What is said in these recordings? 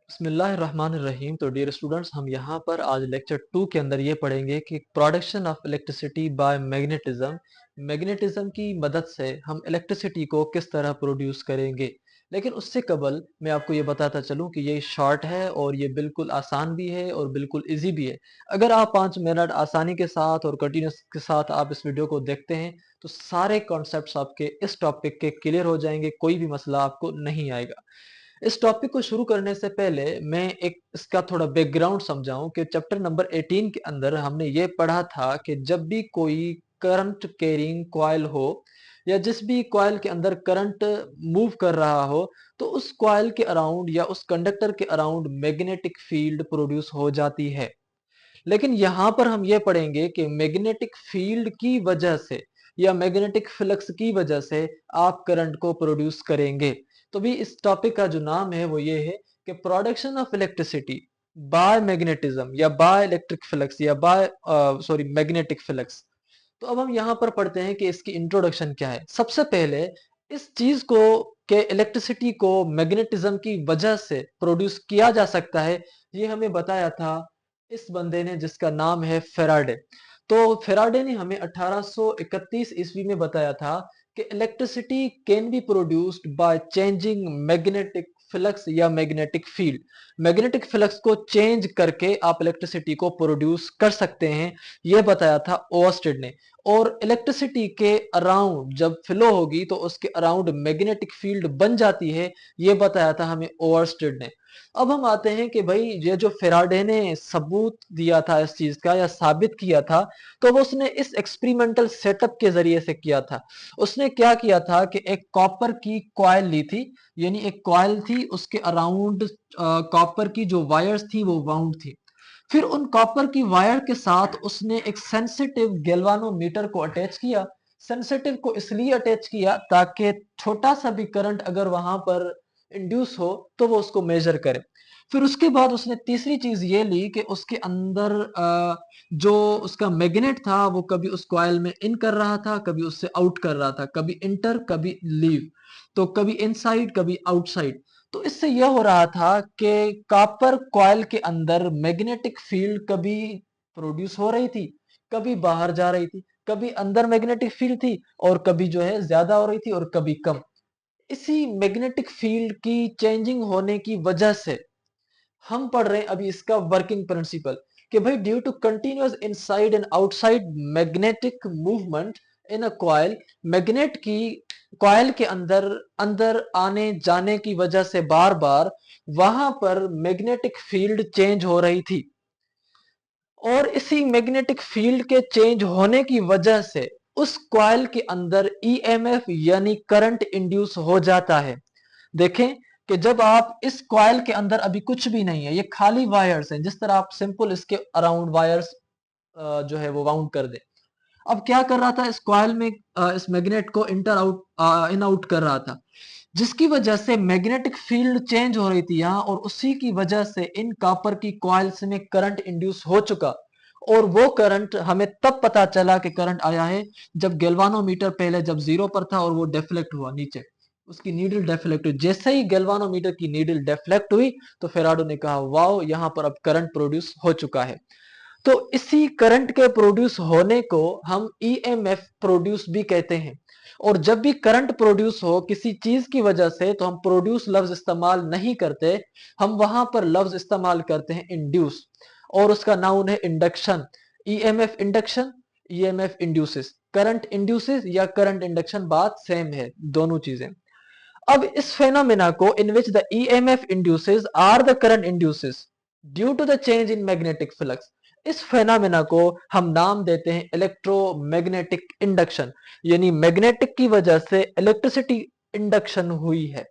बिस्मिल्लाहिर्रहमानिर्रहीम। तो dear students, हम यहाँ पर आज लेक्चर 2 के अंदर ये पढ़ेंगे कि production of electricity bye magnetism. Magnetism की मदद से हम इलेक्ट्रिसिटी को किस तरह प्रोड्यूस करेंगे। लेकिन उससे कबल मैं आपको ये बताता चलूँ कि ये शॉर्ट है और ये बिल्कुल आसान भी है और बिल्कुल इजी भी है। अगर आप 5 मिनट आसानी के साथ और कंटिन्यूस के साथ आप इस वीडियो को देखते हैं तो सारे कॉन्सेप्ट्स आपके इस टॉपिक के क्लियर हो जाएंगे, कोई भी मसला आपको नहीं आएगा। इस टॉपिक को शुरू करने से पहले मैं एक इसका थोड़ा बैकग्राउंड समझाऊं कि चैप्टर नंबर 18 के अंदर हमने ये पढ़ा था कि जब भी कोई करंट कैरिंग कॉइल हो या जिस भी कॉइल के अंदर करंट मूव कर रहा हो तो उस कॉइल के अराउंड या उस कंडक्टर के अराउंड मैग्नेटिक फील्ड प्रोड्यूस हो जाती है। लेकिन यहां पर हम ये पढ़ेंगे कि मैग्नेटिक फील्ड की वजह से या मैग्नेटिक फ्लक्स की वजह से आप करंट को प्रोड्यूस करेंगे। तो भी इस टॉपिक का जो नाम है वो ये है कि production of electricity bye magnetism या बाय इलेक्ट्रिक फ्लक्स या बाय सॉरी मैग्नेटिक फ्लक्स। तो अब हम यहाँ पर पढ़ते हैं कि इसकी इंट्रोडक्शन क्या है। सबसे पहले इस चीज को के इलेक्ट्रिसिटी को मैग्नेटिज्म की वजह से प्रोड्यूस किया जा सकता है, ये हमें बताया था इस बंदे ने जिसका नाम है फेराडे। तो फेराडे ने हमें 1831 ईस्वी में बताया था कि electricity can be produced by changing magnetic flux या मैग्नेटिक फील्ड। मैग्नेटिक फ्लक्स को चेंज करके आप इलेक्ट्रिसिटी को प्रोड्यूस कर सकते हैं, यह बताया था ओवरस्टेड ने। और इलेक्ट्रिसिटी के अराउंड जब फ्लो होगी तो उसके अराउंड मैग्नेटिक फील्ड बन जाती है, यह बताया था हमें ओवरस्टेड ने। अब हम आते हैं कि भाई ये जो फेराडे ने सबूत दिया था इस चीज का या साबित किया था, तो वो उसने इस एक्सपेरिमेंटल सेटअप के जरिए से किया था। उसने क्या किया था कि एक कॉपर की कॉइल ली थी, यानी एक कॉइल थी, उसके अराउंड कॉपर की जो वायर्स थी वो वाउंड थी। फिर उन कॉपर की वायर के साथ उसने एक सेंसिटिव गैल्वानोमीटर को अटैच किया। सेंसिटिव को इसलिए अटैच किया ताकि छोटा सा भी करंट अगर वहां पर इंड्यूस हो तो वो उसको मेजर करे। फिर उसके बाद उसने तीसरी चीज ये ली कि उसके अंदर जो उसका मैग्नेट था वो कभी उस कॉइल में इन कर रहा था, कभी उससे आउट कर रहा था, कभी इंटर कभी लीव, तो कभी इनसाइड कभी आउटसाइड। तो इससे यह हो रहा था कि कॉपर कॉइल के अंदर मैग्नेटिक फील्ड कभी प्रोड्यूस हो रही थी, कभी बाहर जा रही थी, कभी अंदर मैग्नेटिक फील्ड थी और कभी जो है ज्यादा हो रही थी और कभी कम। इसी मैग्नेटिक फील्ड की चेंजिंग होने की वजह से हम पढ़ रहे हैं अभी इसका वर्किंग प्रिंसिपल कि भाई due to continuous inside and outside magnetic movement in a coil, magnet की कॉइल के अंदर अंदर आने जाने की वजह से बार बार वहां पर मैग्नेटिक फील्ड चेंज हो रही थी। और इसी मैग्नेटिक फील्ड के चेंज होने की वजह से उस कॉइल के अंदर ईएमएफ यानी करंट इंड्यूस हो जाता है। देखें कि जब आप इस कॉइल के अंदर अभी कुछ भी नहीं है, ये खाली वायर्स हैं, जिस तरह आप सिंपल इसके अराउंड वायर्स जो है वो वाउंड कर दे। अब क्या कर रहा था इस कॉइल में, इस मैग्नेट को इंटर आउट इन आउट कर रहा था, जिसकी वजह से मैग्नेटिक फील्ड चेंज हो रही थी यहाँ, और उसी की वजह से इन कॉपर की कॉइल्स में करंट इंड्यूस हो चुका। और वो करंट हमें तब पता चला कि करंट आया है जब गैल्वानोमीटर पहले जब जीरो पर था और वो डेफ्लेक्ट हुआ नीचे, उसकी नीडल डेफ्लेक्ट हुई। जैसे ही गैल्वानोमीटर की नीडल डेफ्लेक्ट हुई तो फेराडो ने कहा वाओ, यहाँ पर अब करंट प्रोड्यूस हो चुका है। तो इसी करंट के प्रोड्यूस होने को हम ईएमएफ प्रोड्यूस भी कहते हैं। और जब भी करंट प्रोड्यूस हो किसी चीज की वजह से तो हम प्रोड्यूस लफ्ज इस्तेमाल नहीं करते, हम वहां पर लफ्ज इस्तेमाल करते हैं इंड्यूस, और उसका नाउन है induction. EMF induction, EMF induces, current induces या करंट इंडक्शन बात सेम है, दोनों चीजें। अब इस फेनोमेना को in which the EMF induces are the current induces due to the change in magnetic flux, इस फेनोमेना को हम नाम देते हैं इलेक्ट्रोमैग्नेटिक इंडक्शन, यानी मैग्नेटिक की वजह से इलेक्ट्रिसिटी इंडक्शन हुई है।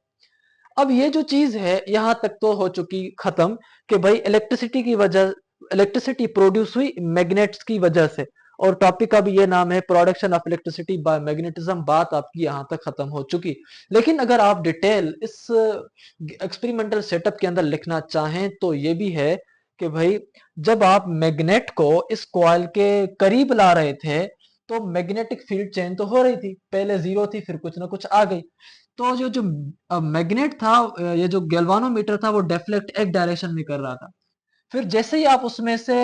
अब ये जो चीज है यहां तक तो हो चुकी खत्म कि भाई इलेक्ट्रिसिटी की वजह, इलेक्ट्रिसिटी प्रोड्यूस हुई मैग्नेट्स की वजह से, और टॉपिक का भी ये नाम है production of electricity bye magnetism. बात आपकी यहां तक खत्म हो चुकी। लेकिन अगर आप डिटेल इस एक्सपेरिमेंटल सेटअप के अंदर लिखना चाहें तो ये भी है कि भाई जब आप मैग्नेट को इस कॉइल के करीब ला रहे थे तो मैग्नेटिक फील्ड चेंज तो हो रही थी, पहले जीरो थी फिर कुछ ना कुछ आ गई। तो जो मैग्नेट था, ये जो गैल्वानोमीटर था वो डेफ्लेक्ट एक डायरेक्शन में कर रहा था। फिर जैसे ही आप उसमें से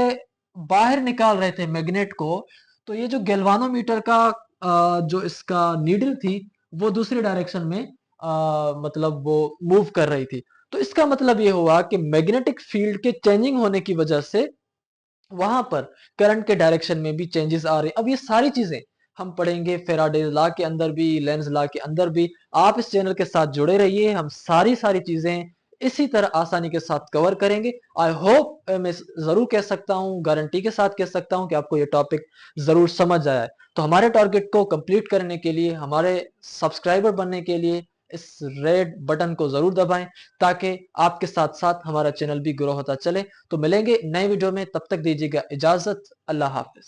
बाहर निकाल रहे थे मैग्नेट को, तो ये जो गैल्वानोमीटर का जो इसका नीडल थी वो दूसरी डायरेक्शन में मतलब वो मूव कर रही थी। तो इसका मतलब ये हुआ कि मैग्नेटिक फील्ड के चेंजिंग होने की वजह से वहां पर करंट के डायरेक्शन में भी चेंजेस आ रहे हैं। अब ये सारी चीजें हम पढ़ेंगे फेराडे लॉ के अंदर भी, लेंज लॉ के अंदर भी। आप इस चैनल के साथ जुड़े रहिए, हम सारी सारी चीजें इसी तरह आसानी के साथ कवर करेंगे। आई होप, मैं जरूर कह सकता हूँ, गारंटी के साथ कह सकता हूँ कि आपको ये टॉपिक जरूर समझ आया है। तो हमारे टारगेट को कंप्लीट करने के लिए, हमारे सब्सक्राइबर बनने के लिए इस रेड बटन को जरूर दबाएं, ताकि आपके साथ साथ हमारा चैनल भी ग्रो होता चले। तो मिलेंगे नए वीडियो में, तब तक दीजिएगा इजाजत। अल्लाह हाफिज।